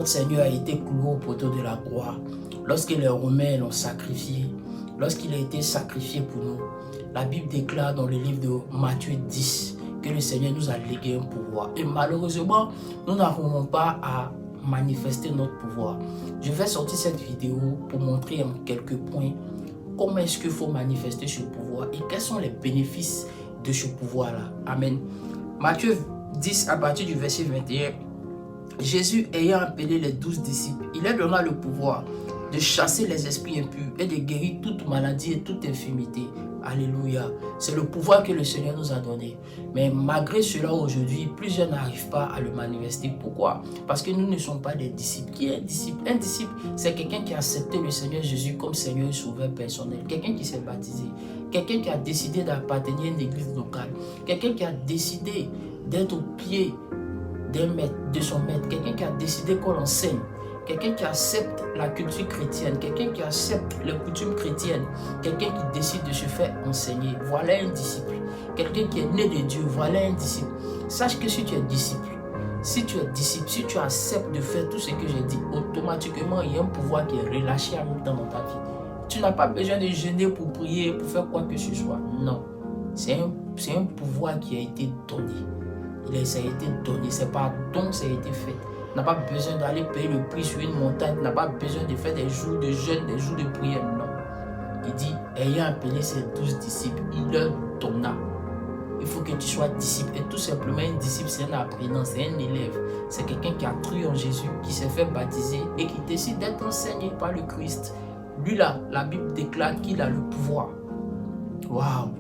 Notre Seigneur a été cloué au poteau de la croix. Lorsque les Romains l'ont sacrifié, lorsqu'il a été sacrifié pour nous, la Bible déclare dans le livre de Matthieu 10 que le Seigneur nous a légué un pouvoir. Et malheureusement, nous n'arrivons pas à manifester notre pouvoir. Je vais sortir cette vidéo pour montrer en quelques points comment est-ce qu'il faut manifester ce pouvoir et quels sont les bénéfices de ce pouvoir-là. Amen. Matthieu 10 à partir du verset 21. Jésus ayant appelé les 12 disciples, il leur donna le pouvoir de chasser les esprits impurs et de guérir toute maladie et toute infirmité. Alléluia. C'est le pouvoir que le Seigneur nous a donné. Mais malgré cela, aujourd'hui, plusieurs n'arrivent pas à le manifester. Pourquoi? Parce que nous ne sommes pas des disciples. Qui est un disciple? Un disciple, c'est quelqu'un qui a accepté le Seigneur Jésus comme Seigneur et Sauveur personnel. Quelqu'un qui s'est baptisé. Quelqu'un qui a décidé d'appartenir à une église locale. Quelqu'un qui a décidé d'être au pied de son maître, quelqu'un qui a décidé qu'on l'enseigne, quelqu'un qui accepte la culture chrétienne, quelqu'un qui accepte les coutumes chrétiennes, quelqu'un qui décide de se faire enseigner. Voilà un disciple. Quelqu'un qui est né de Dieu, voilà un disciple. Sache que si tu es disciple, si tu acceptes de faire tout ce que j'ai dit, automatiquement il y a un pouvoir qui est relâché en même temps dans ta vie. Tu n'as pas besoin de jeûner pour prier, pour faire quoi que ce soit. Non. C'est un pouvoir qui a été donné. Ça a été donné, c'est par don ça a été fait. Tu n'as pas besoin d'aller payer le prix sur une montagne, tu n'as pas besoin de faire des jours de jeûne, des jours de prière, non. Il dit, ayant appelé ses 12 disciples, il leur donna. Il faut que tu sois disciple. Et tout simplement, un disciple, c'est un apprenant, c'est un élève. C'est quelqu'un qui a cru en Jésus, qui s'est fait baptiser et qui décide d'être enseigné par le Christ. Lui là, la Bible déclare qu'il a le pouvoir. Waouh!